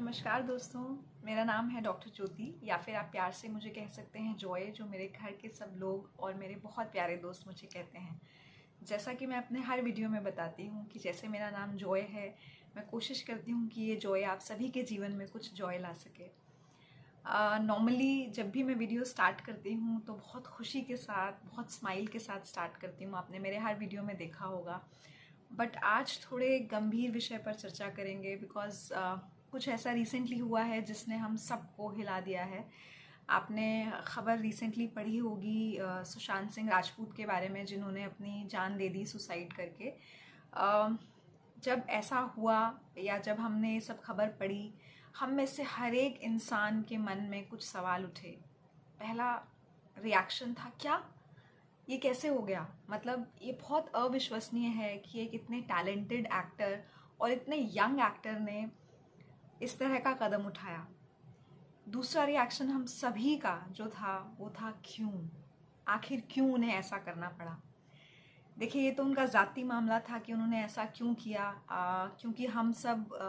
नमस्कार दोस्तों, मेरा नाम है डॉक्टर ज्योति या फिर आप प्यार से मुझे कह सकते हैं जॉय, जो मेरे घर के सब लोग और मेरे बहुत प्यारे दोस्त मुझे कहते हैं। जैसा कि मैं अपने हर वीडियो में बताती हूँ कि जैसे मेरा नाम जॉय है, मैं कोशिश करती हूँ कि ये जॉय आप सभी के जीवन में कुछ जॉय ला सके। नॉर्मली जब भी मैं वीडियो स्टार्ट करती हूँ तो बहुत खुशी के साथ, बहुत स्माइल के साथ स्टार्ट करती हूँ। आपने मेरे हर वीडियो में देखा होगा। बट आज थोड़े गंभीर विषय पर चर्चा करेंगे बिकॉज़ कुछ ऐसा रिसेंटली हुआ है जिसने हम सबको हिला दिया है। आपने खबर रिसेंटली पढ़ी होगी सुशांत सिंह राजपूत के बारे में, जिन्होंने अपनी जान दे दी सुसाइड करके। जब ऐसा हुआ या जब हमने ये सब खबर पढ़ी, हम में से हर एक इंसान के मन में कुछ सवाल उठे। पहला रिएक्शन था, क्या ये कैसे हो गया? मतलब ये बहुत अविश्वसनीय है कि एक इतने टैलेंटेड एक्टर और इतने यंग एक्टर ने इस तरह का कदम उठाया। दूसरा रिएक्शन हम सभी का जो था वो था, क्यों? आखिर क्यों उन्हें ऐसा करना पड़ा? देखिए, ये तो उनका ज़ाती मामला था कि उन्होंने ऐसा क्यों किया। क्योंकि हम सब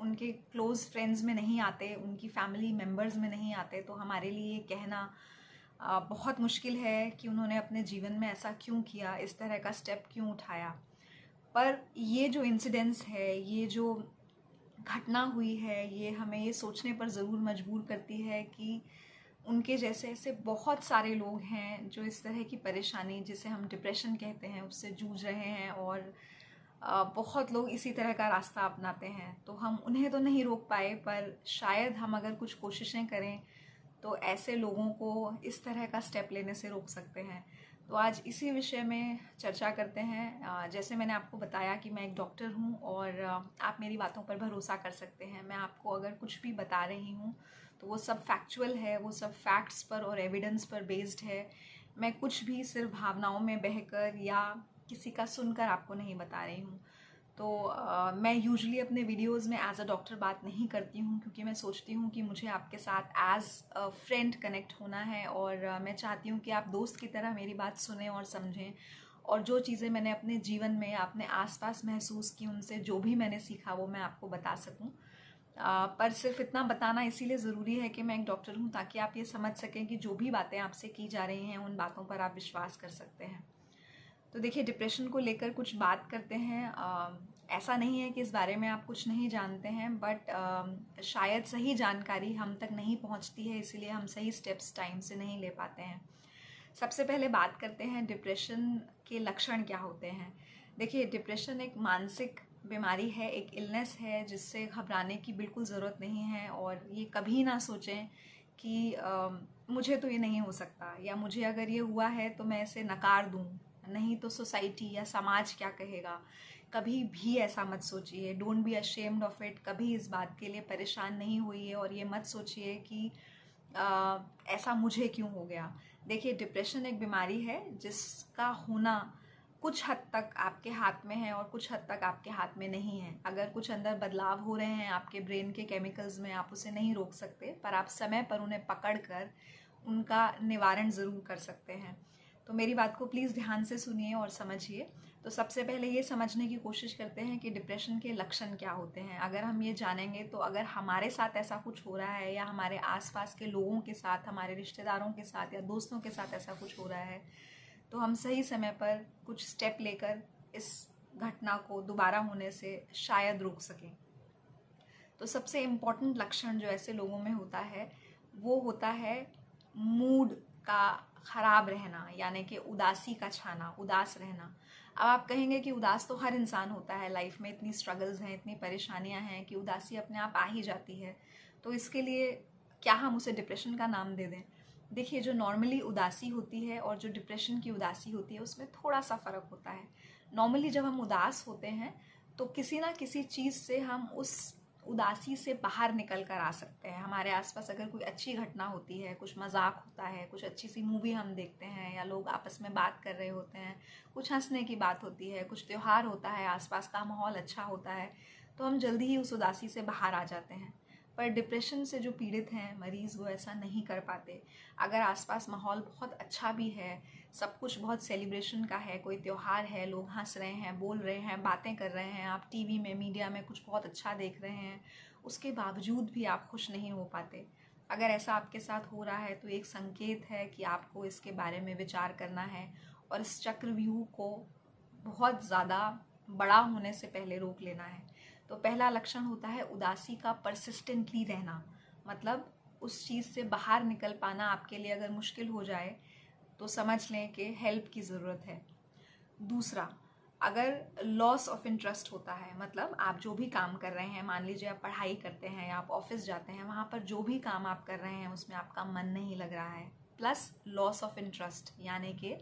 उनके क्लोज़ फ्रेंड्स में नहीं आते, उनकी फैमिली मेम्बर्स में नहीं आते, तो हमारे लिए ये कहना बहुत मुश्किल है कि उन्होंने अपने जीवन में ऐसा क्यों किया, इस तरह का स्टेप क्यों उठाया। पर ये जो इंसिडेंस है, ये जो घटना हुई है, ये हमें ये सोचने पर ज़रूर मजबूर करती है कि उनके जैसे ऐसे बहुत सारे लोग हैं जो इस तरह की परेशानी, जिसे हम डिप्रेशन कहते हैं, उससे जूझ रहे हैं और बहुत लोग इसी तरह का रास्ता अपनाते हैं। तो हम उन्हें तो नहीं रोक पाए, पर शायद हम अगर कुछ कोशिशें करें तो ऐसे लोगों को इस तरह का स्टेप लेने से रोक सकते हैं। तो आज इसी विषय में चर्चा करते हैं। जैसे मैंने आपको बताया कि मैं एक डॉक्टर हूँ और आप मेरी बातों पर भरोसा कर सकते हैं। मैं आपको अगर कुछ भी बता रही हूँ तो वो सब फैक्चुअल है, वो सब फैक्ट्स पर और एविडेंस पर बेस्ड है। मैं कुछ भी सिर्फ भावनाओं में बहकर या किसी का सुनकर आपको नहीं बता रही हूँ। तो मैं यूजुअली अपने वीडियोस में एज अ डॉक्टर बात नहीं करती हूँ, क्योंकि मैं सोचती हूँ कि मुझे आपके साथ एज अ फ्रेंड कनेक्ट होना है और मैं चाहती हूँ कि आप दोस्त की तरह मेरी बात सुनें और समझें, और जो चीज़ें मैंने अपने जीवन में अपने आसपास महसूस की, उनसे जो भी मैंने सीखा वो मैं आपको बता सकूँ। पर सिर्फ इतना बताना इसीलिए ज़रूरी है कि मैं एक डॉक्टर हूँ, ताकि आप ये समझ सकें कि जो भी बातें आपसे की जा रही हैं उन बातों पर आप विश्वास कर सकते हैं। तो देखिए, डिप्रेशन को लेकर कुछ बात करते हैं। ऐसा नहीं है कि इस बारे में आप कुछ नहीं जानते हैं, बट शायद सही जानकारी हम तक नहीं पहुंचती है, इसीलिए हम सही स्टेप्स टाइम से नहीं ले पाते हैं। सबसे पहले बात करते हैं डिप्रेशन के लक्षण क्या होते हैं। देखिए, डिप्रेशन एक मानसिक बीमारी है, एक इलनेस है जिससे घबराने की बिल्कुल ज़रूरत नहीं है। और ये कभी ना सोचें कि मुझे तो ये नहीं हो सकता, या मुझे अगर ये हुआ है तो मैं इसे नकार दूँ, नहीं तो सोसाइटी या समाज क्या कहेगा। कभी भी ऐसा मत सोचिए। Don't be ashamed of it. कभी इस बात के लिए परेशान नहीं होइए और ये मत सोचिए कि ऐसा मुझे क्यों हो गया। देखिए, डिप्रेशन एक बीमारी है जिसका होना कुछ हद तक आपके हाथ में है और कुछ हद तक आपके हाथ में नहीं है। अगर कुछ अंदर बदलाव हो रहे हैं आपके ब्रेन के केमिकल्स में, आप उसे नहीं रोक सकते, पर आप समय पर उन्हें पकड़ कर उनका निवारण ज़रूर कर सकते हैं। तो मेरी बात को प्लीज़ ध्यान से सुनिए और समझिए। तो सबसे पहले ये समझने की कोशिश करते हैं कि डिप्रेशन के लक्षण क्या होते हैं। अगर हम ये जानेंगे तो अगर हमारे साथ ऐसा कुछ हो रहा है या हमारे आसपास के लोगों के साथ, हमारे रिश्तेदारों के साथ या दोस्तों के साथ ऐसा कुछ हो रहा है, तो हम सही समय पर कुछ स्टेप लेकर इस घटना को दोबारा होने से शायद रोक सकें। तो सबसे इम्पॉर्टेंट लक्षण जो ऐसे लोगों में होता है वो होता है मूड का ख़राब रहना, यानी कि उदासी का छाना, उदास रहना। अब आप कहेंगे कि उदास तो हर इंसान होता है, लाइफ में इतनी स्ट्रगल्स हैं, इतनी परेशानियां हैं कि उदासी अपने आप आ ही जाती है। तो इसके लिए क्या हम उसे डिप्रेशन का नाम दे दें? देखिए, जो नॉर्मली उदासी होती है और जो डिप्रेशन की उदासी होती है उसमें थोड़ा सा फ़र्क होता है। नॉर्मली जब हम उदास होते हैं तो किसी ना किसी चीज़ से हम उस उदासी से बाहर निकल कर आ सकते हैं। हमारे आसपास अगर कोई अच्छी घटना होती है, कुछ मजाक होता है, कुछ अच्छी सी मूवी हम देखते हैं, या लोग आपस में बात कर रहे होते हैं, कुछ हंसने की बात होती है, कुछ त्यौहार होता है, आसपास का माहौल अच्छा होता है, तो हम जल्दी ही उस उदासी से बाहर आ जाते हैं। पर डिप्रेशन से जो पीड़ित हैं मरीज़, वो ऐसा नहीं कर पाते। अगर आसपास माहौल बहुत अच्छा भी है, सब कुछ बहुत सेलिब्रेशन का है, कोई त्यौहार है, लोग हंस रहे हैं, बोल रहे हैं, बातें कर रहे हैं, आप टीवी में, मीडिया में कुछ बहुत अच्छा देख रहे हैं, उसके बावजूद भी आप खुश नहीं हो पाते। अगर ऐसा आपके साथ हो रहा है तो एक संकेत है कि आपको इसके बारे में विचार करना है और इस चक्रव्यूह को बहुत ज़्यादा बड़ा होने से पहले रोक लेना है। तो पहला लक्षण होता है उदासी का परसिस्टेंटली रहना, मतलब उस चीज़ से बाहर निकल पाना आपके लिए अगर मुश्किल हो जाए तो समझ लें कि हेल्प की ज़रूरत है। दूसरा, अगर लॉस ऑफ इंटरेस्ट होता है, मतलब आप जो भी काम कर रहे हैं, मान लीजिए आप पढ़ाई करते हैं या आप ऑफिस जाते हैं, वहाँ पर जो भी काम आप कर रहे हैं उसमें आपका मन नहीं लग रहा है, प्लस लॉस ऑफ इंटरेस्ट, यानी कि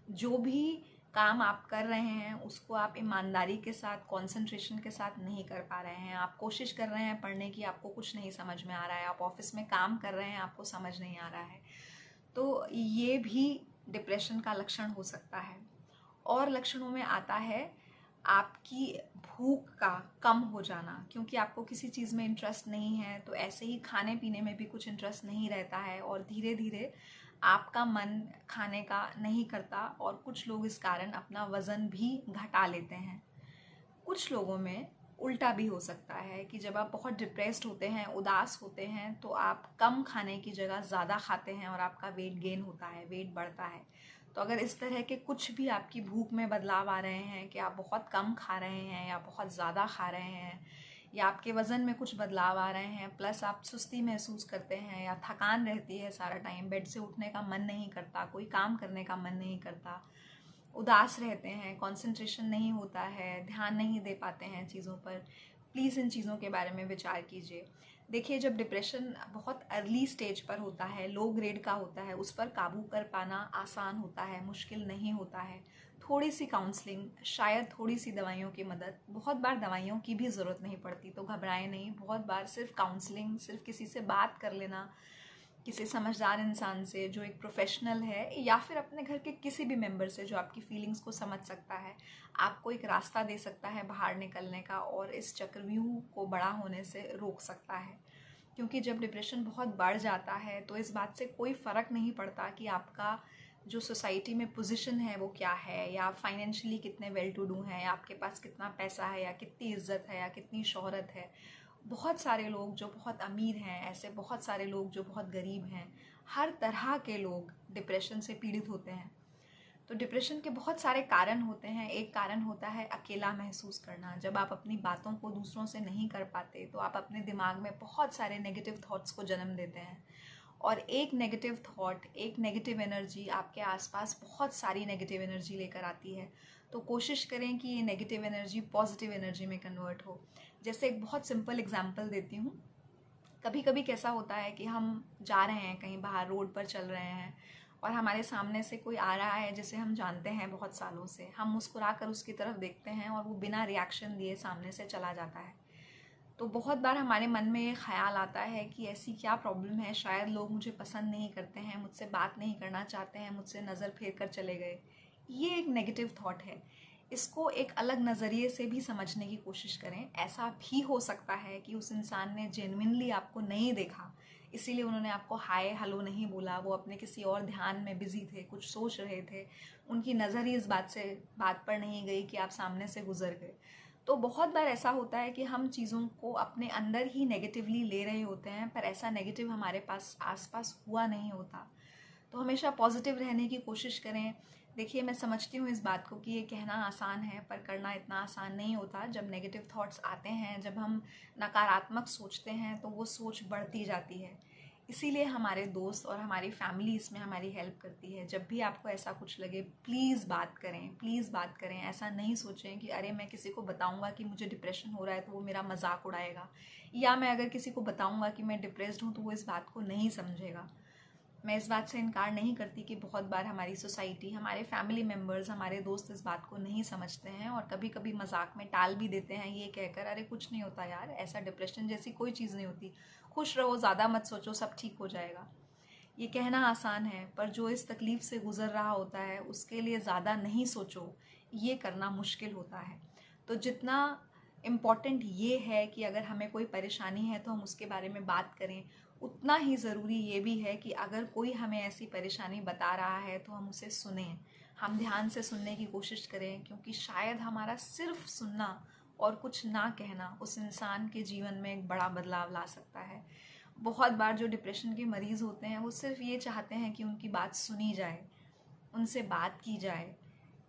जो भी काम आप कर रहे हैं उसको आप ईमानदारी के साथ, कंसंट्रेशन के साथ नहीं कर पा रहे हैं। आप कोशिश कर रहे हैं पढ़ने की, आपको कुछ नहीं समझ में आ रहा है। आप ऑफिस में काम कर रहे हैं, आपको समझ नहीं आ रहा है। तो ये भी डिप्रेशन का लक्षण हो सकता है। और लक्षणों में आता है आपकी भूख का कम हो जाना, क्योंकि आपको किसी चीज़ में इंटरेस्ट नहीं है तो ऐसे ही खाने पीने में भी कुछ इंटरेस्ट नहीं रहता है और धीरे धीरे आपका मन खाने का नहीं करता और कुछ लोग इस कारण अपना वज़न भी घटा लेते हैं। कुछ लोगों में उल्टा भी हो सकता है कि जब आप बहुत डिप्रेस्ड होते हैं, उदास होते हैं, तो आप कम खाने की जगह ज़्यादा खाते हैं और आपका वेट गेन होता है, वेट बढ़ता है। तो अगर इस तरह के कुछ भी आपकी भूख में बदलाव आ रहे हैं कि आप बहुत कम खा रहे हैं या बहुत ज़्यादा खा रहे हैं, या आपके वज़न में कुछ बदलाव आ रहे हैं, प्लस आप सुस्ती महसूस करते हैं या थकान रहती है सारा टाइम, बेड से उठने का मन नहीं करता, कोई काम करने का मन नहीं करता, उदास रहते हैं, कंसंट्रेशन नहीं होता है, ध्यान नहीं दे पाते हैं चीज़ों पर, प्लीज़ इन चीज़ों के बारे में विचार कीजिए। देखिए, जब डिप्रेशन बहुत अर्ली स्टेज पर होता है, लो ग्रेड का होता है, उस पर काबू कर पाना आसान होता है, मुश्किल नहीं होता है। थोड़ी सी काउंसलिंग, शायद थोड़ी सी दवाइयों की मदद, बहुत बार दवाइयों की भी ज़रूरत नहीं पड़ती, तो घबराएं नहीं। बहुत बार सिर्फ काउंसलिंग, सिर्फ किसी से बात कर लेना, किसी समझदार इंसान से जो एक प्रोफेशनल है, या फिर अपने घर के किसी भी मेंबर से जो आपकी फीलिंग्स को समझ सकता है, आपको एक रास्ता दे सकता है बाहर निकलने का और इस चक्रव्यूह को बड़ा होने से रोक सकता है। क्योंकि जब डिप्रेशन बहुत बढ़ जाता है तो इस बात से कोई फ़र्क नहीं पड़ता कि आपका जो सोसाइटी में पोजीशन है वो क्या है, या आप फाइनेंशियली कितने वेल टू डू हैं, या आपके पास कितना पैसा है, या कितनी इज्जत है, या कितनी शोहरत है। बहुत सारे लोग जो बहुत अमीर हैं, ऐसे बहुत सारे लोग जो बहुत गरीब हैं, हर तरह के लोग डिप्रेशन से पीड़ित होते हैं। तो डिप्रेशन के बहुत सारे कारण होते हैं। एक कारण होता है अकेला महसूस करना। जब आप अपनी बातों को दूसरों से नहीं कर पाते तो आप अपने दिमाग में बहुत सारे नेगेटिव थॉट्स को जन्म देते हैं, और एक नेगेटिव थॉट, एक नेगेटिव एनर्जी आपके आसपास बहुत सारी नेगेटिव एनर्जी लेकर आती है। तो कोशिश करें कि ये नेगेटिव एनर्जी पॉजिटिव एनर्जी में कन्वर्ट हो। जैसे एक बहुत सिंपल एग्जांपल देती हूँ। कभी कभी कैसा होता है कि हम जा रहे हैं कहीं बाहर, रोड पर चल रहे हैं, और हमारे सामने से कोई आ रहा है जिसे हम जानते हैं बहुत सालों से। हम मुस्कुरा कर उसकी तरफ देखते हैं और वो बिना रिएक्शन दिए सामने से चला जाता है। तो बहुत बार हमारे मन में ये ख्याल आता है कि ऐसी क्या प्रॉब्लम है, शायद लोग मुझे पसंद नहीं करते हैं, मुझसे बात नहीं करना चाहते हैं, मुझसे नज़र फेर कर चले गए। ये एक नेगेटिव थॉट है। इसको एक अलग नज़रिए से भी समझने की कोशिश करें। ऐसा भी हो सकता है कि उस इंसान ने जेन्युइनली आपको नहीं देखा, इसीलिए उन्होंने आपको हाय हेलो नहीं बोला, वो अपने किसी और ध्यान में बिजी थे, कुछ सोच रहे थे, उनकी नज़र ही इस बात पर नहीं गई कि आप सामने से गुजर गए। तो बहुत बार ऐसा होता है कि हम चीज़ों को अपने अंदर ही नेगेटिवली ले रहे होते हैं, पर ऐसा नेगेटिव हमारे पास आसपास हुआ नहीं होता। तो हमेशा पॉजिटिव रहने की कोशिश करें। देखिए, मैं समझती हूँ इस बात को कि ये कहना आसान है, पर करना इतना आसान नहीं होता। जब नेगेटिव थॉट्स आते हैं, जब हम नकारात्मक सोचते हैं, तो वो सोच बढ़ती जाती है। इसीलिए हमारे दोस्त और हमारी फैमिली इसमें हमारी हेल्प करती है। जब भी आपको ऐसा कुछ लगे, प्लीज़ बात करें, प्लीज़ बात करें। ऐसा नहीं सोचें कि अरे मैं किसी को बताऊंगा कि मुझे डिप्रेशन हो रहा है तो वो मेरा मजाक उड़ाएगा, या मैं अगर किसी को बताऊंगा कि मैं डिप्रेस्ड हूँ तो वो इस बात को नहीं समझेगा। मैं इस बात से इनकार नहीं करती कि बहुत बार हमारी सोसाइटी, हमारे फैमिली मेम्बर्स, हमारे दोस्त इस बात को नहीं समझते हैं और कभी कभी मजाक में टाल भी देते हैं ये कहकर अरे कुछ नहीं होता यार, ऐसा डिप्रेशन जैसी कोई चीज़ नहीं होती, खुश रहो, ज़्यादा मत सोचो, सब ठीक हो जाएगा। ये कहना आसान है, पर जो इस तकलीफ़ से गुज़र रहा होता है उसके लिए ज़्यादा नहीं सोचो, ये करना मुश्किल होता है। तो जितना इम्पॉर्टेंट ये है कि अगर हमें कोई परेशानी है तो हम उसके बारे में बात करें। उतना ही ज़रूरी ये भी है कि अगर कोई हमें ऐसी परेशानी बता रहा है तो हम उसे सुनें, हम ध्यान से सुनने की कोशिश करें, क्योंकि शायद हमारा सिर्फ सुनना और कुछ ना कहना उस इंसान के जीवन में एक बड़ा बदलाव ला सकता है। बहुत बार जो डिप्रेशन के मरीज़ होते हैं वो सिर्फ ये चाहते हैं कि उनकी बात सुनी जाए, उनसे बात की जाए,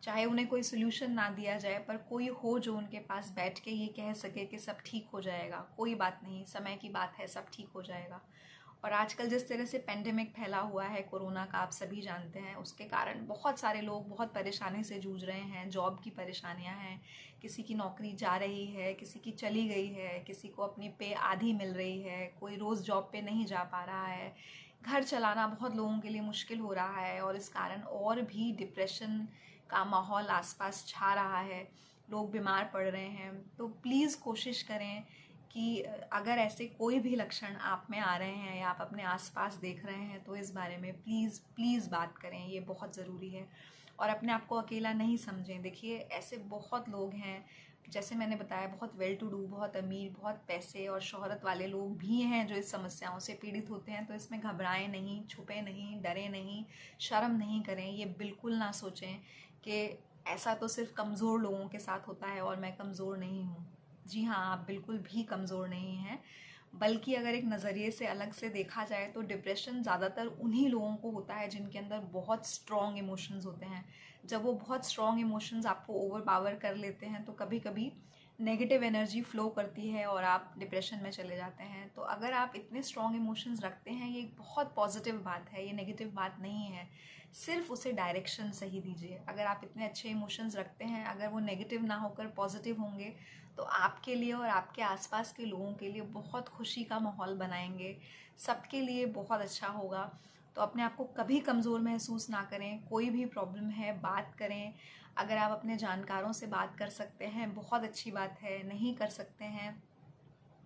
चाहे उन्हें कोई सोल्यूशन ना दिया जाए, पर कोई हो जो उनके पास बैठ के ये कह सके कि सब ठीक हो जाएगा, कोई बात नहीं, समय की बात है, सब ठीक हो जाएगा। और आजकल जिस तरह से पेंडेमिक फैला हुआ है कोरोना का, आप सभी जानते हैं, उसके कारण बहुत सारे लोग बहुत परेशानी से जूझ रहे हैं। जॉब की परेशानियां हैं, किसी की नौकरी जा रही है, किसी की चली गई है, किसी को अपनी पे आधी मिल रही है, कोई रोज़ जॉब पे नहीं जा पा रहा है, घर चलाना बहुत लोगों के लिए मुश्किल हो रहा है, और इस कारण और भी डिप्रेशन का माहौल आसपास छा रहा है, लोग बीमार पड़ रहे हैं। तो प्लीज़ कोशिश करें कि अगर ऐसे कोई भी लक्षण आप में आ रहे हैं या आप अपने आसपास देख रहे हैं तो इस बारे में प्लीज़ प्लीज़ बात करें, ये बहुत ज़रूरी है। और अपने आप को अकेला नहीं समझें। देखिए, ऐसे बहुत लोग हैं, जैसे मैंने बताया, बहुत वेल टू डू, बहुत अमीर, बहुत पैसे और शोहरत वाले लोग भी हैं जो इस समस्याओं से पीड़ित होते हैं। तो इसमें घबराएं नहीं, छुपे नहीं, डरे नहीं, शर्म नहीं करें। ये बिल्कुल ना सोचें कि ऐसा तो सिर्फ कमज़ोर लोगों के साथ होता है और मैं कमज़ोर नहीं हूँ। जी हाँ, आप बिल्कुल भी कमज़ोर नहीं हैं, बल्कि अगर एक नज़रिए से अलग से देखा जाए तो डिप्रेशन ज़्यादातर उन्हीं लोगों को होता है जिनके अंदर बहुत स्ट्रॉन्ग इमोशंस होते हैं। जब वो बहुत स्ट्रॉन्ग इमोशंस आपको ओवर पावर कर लेते हैं तो कभी कभी नेगेटिव एनर्जी फ्लो करती है और आप डिप्रेशन में चले जाते हैं। तो अगर आप इतने स्ट्रॉन्ग इमोशंस रखते हैं, ये एक बहुत पॉजिटिव बात है, ये नेगेटिव बात नहीं है। सिर्फ उसे डायरेक्शन सही दीजिए। अगर आप इतने अच्छे इमोशंस रखते हैं, अगर वो नेगेटिव ना होकर पॉजिटिव होंगे तो आपके लिए और आपके आसपास के लोगों के लिए बहुत खुशी का माहौल बनाएंगे, सबके लिए बहुत अच्छा होगा। तो अपने आप को कभी कमज़ोर महसूस ना करें। कोई भी प्रॉब्लम है, बात करें। अगर आप अपने जानकारों से बात कर सकते हैं, बहुत अच्छी बात है। नहीं कर सकते हैं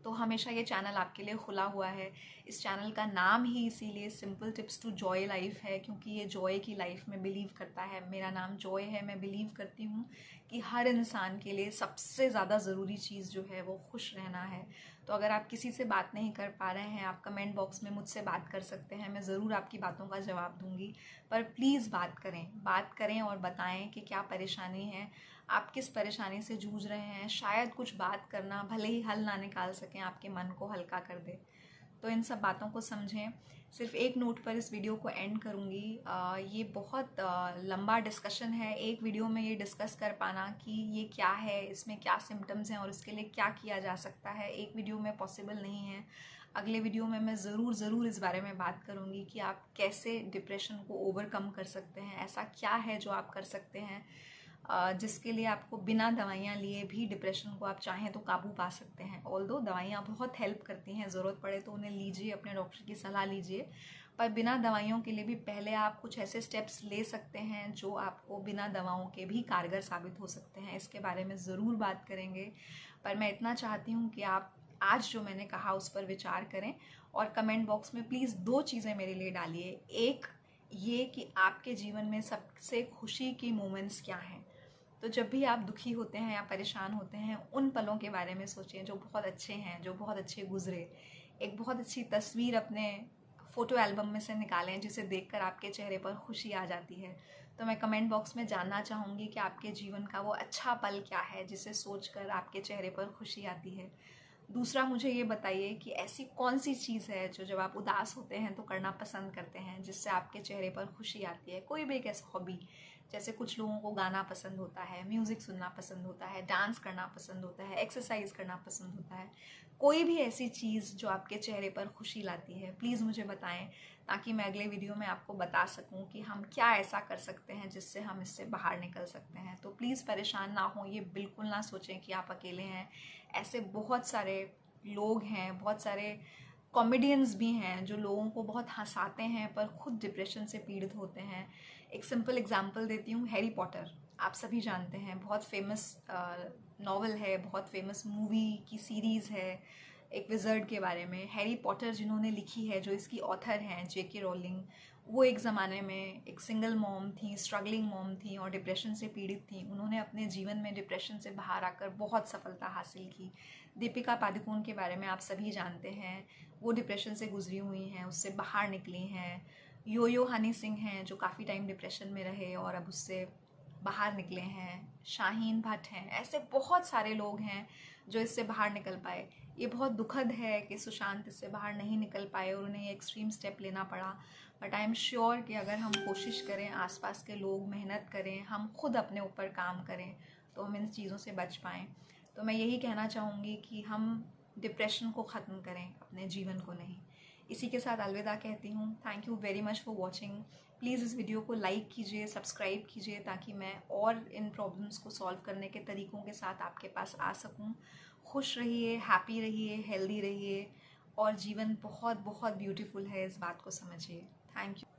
तो हमेशा ये चैनल आपके लिए खुला हुआ है। इस चैनल का नाम ही इसीलिए simple tips to joy life है, क्योंकि ये जॉय की लाइफ में बिलीव करता है। मेरा नाम जॉय है। मैं बिलीव करती हूँ कि हर इंसान के लिए सबसे ज़्यादा ज़रूरी चीज़ जो है वो खुश रहना है। तो अगर आप किसी से बात नहीं कर पा रहे हैं, आप कमेंट बॉक्स में मुझसे बात कर सकते हैं। मैं ज़रूर आपकी बातों का जवाब दूंगी, पर प्लीज़ बात करें और बताएं कि क्या परेशानी है, आप किस परेशानी से जूझ रहे हैं। शायद कुछ बात करना भले ही हल ना निकाल सकें, आपके मन को हल्का कर दे। तो इन सब बातों को समझें। सिर्फ एक नोट पर इस वीडियो को एंड करूँगी। ये बहुत लंबा डिस्कशन है। एक वीडियो में ये डिस्कस कर पाना कि ये क्या है, इसमें क्या सिम्टम्स हैं और इसके लिए क्या किया जा सकता है, एक वीडियो में पॉसिबल नहीं है। अगले वीडियो में मैं ज़रूर इस बारे में बात करूँगी कि आप कैसे डिप्रेशन को ओवरकम कर सकते हैं। ऐसा क्या है जो आप कर सकते हैं जिसके लिए आपको बिना दवाइयाँ लिए भी डिप्रेशन को आप चाहें तो काबू पा सकते हैं। ऑल्दो दवाइयाँ बहुत हेल्प करती हैं, ज़रूरत पड़े तो उन्हें लीजिए, अपने डॉक्टर की सलाह लीजिए, पर बिना दवाइयों के लिए भी पहले आप कुछ ऐसे स्टेप्स ले सकते हैं जो आपको बिना दवाओं के भी कारगर साबित हो सकते हैं। इसके बारे में ज़रूर बात करेंगे, पर मैं इतना चाहती हूँ कि आप आज जो मैंने कहा उस पर विचार करें और कमेंट बॉक्स में प्लीज़ 2 चीज़ें मेरे लिए डालिए। एक ये कि आपके जीवन में सबसे खुशी की मोमेंट्स क्या हैं। तो जब भी आप दुखी होते हैं या परेशान होते हैं, उन पलों के बारे में सोचें जो बहुत अच्छे हैं, जो बहुत अच्छे गुजरे। एक बहुत अच्छी तस्वीर अपने फ़ोटो एल्बम में से निकालें जिसे देखकर आपके चेहरे पर खुशी आ जाती है। तो मैं कमेंट बॉक्स में जानना चाहूँगी कि आपके जीवन का वो अच्छा पल क्या है जिसे सोचकर आपके चेहरे पर खुशी आती है। दूसरा, मुझे ये बताइए कि ऐसी कौन सी चीज़ है जो जब आप उदास होते हैं तो करना पसंद करते हैं, जिससे आपके चेहरे पर खुशी आती है। कोई भी एक ऐसी हॉबी, जैसे कुछ लोगों को गाना पसंद होता है, म्यूज़िक सुनना पसंद होता है, डांस करना पसंद होता है, एक्सरसाइज करना पसंद होता है। कोई भी ऐसी चीज़ जो आपके चेहरे पर खुशी लाती है, प्लीज़ मुझे बताएं, ताकि मैं अगले वीडियो में आपको बता सकूं कि हम क्या ऐसा कर सकते हैं जिससे हम इससे बाहर निकल सकते हैं। तो प्लीज़ परेशान ना हो, ये बिल्कुल ना सोचें कि आप अकेले हैं। ऐसे बहुत सारे लोग हैं, बहुत सारे कॉमेडियंस भी हैं जो लोगों को बहुत हंसाते हैं पर खुद डिप्रेशन से पीड़ित होते हैं। एक सिंपल एग्जांपल देती हूँ, हैरी पॉटर आप सभी जानते हैं, बहुत फेमस नॉवल है, बहुत फेमस मूवी की सीरीज़ है, एक विज़र्ड के बारे में। हैरी पॉटर जिन्होंने लिखी है, जो इसकी ऑथर हैं जेके रोलिंग, वो एक ज़माने में एक सिंगल मॉम थी, स्ट्रगलिंग मॉम थी और डिप्रेशन से पीड़ित थी। उन्होंने अपने जीवन में डिप्रेशन से बाहर आकर बहुत सफलता हासिल की। दीपिका पादुकोण के बारे में आप सभी जानते हैं, वो डिप्रेशन से गुजरी हुई हैं, उससे बाहर निकली हैं। यो यो हनी सिंह हैं जो काफ़ी टाइम डिप्रेशन में रहे और अब उससे बाहर निकले हैं। शाहीन भट्ट हैं, ऐसे बहुत सारे लोग हैं जो इससे बाहर निकल पाए। ये बहुत दुखद है कि सुशांत इससे बाहर नहीं निकल पाए और उन्हें एक्सट्रीम स्टेप लेना पड़ा। बट आई एम श्योर कि अगर हम कोशिश करें, आसपास के लोग मेहनत करें, हम खुद अपने ऊपर काम करें, तो हम इन चीज़ों से बच पाएँ। तो मैं यही कहना चाहूँगी कि हम डिप्रेशन को ख़त्म करें, अपने जीवन को नहीं। इसी के साथ अलविदा कहती हूँ। Thank you very much for watching. Please इस वीडियो को लाइक कीजिए, सब्सक्राइब कीजिए, ताकि मैं और इन प्रॉब्लम्स को सॉल्व करने के तरीक़ों के साथ आपके पास आ सकूँ। खुश रहिए, हैप्पी रहिए, हेल्दी रहिए और जीवन बहुत बहुत ब्यूटीफुल है, इस बात को समझिए। Thank you.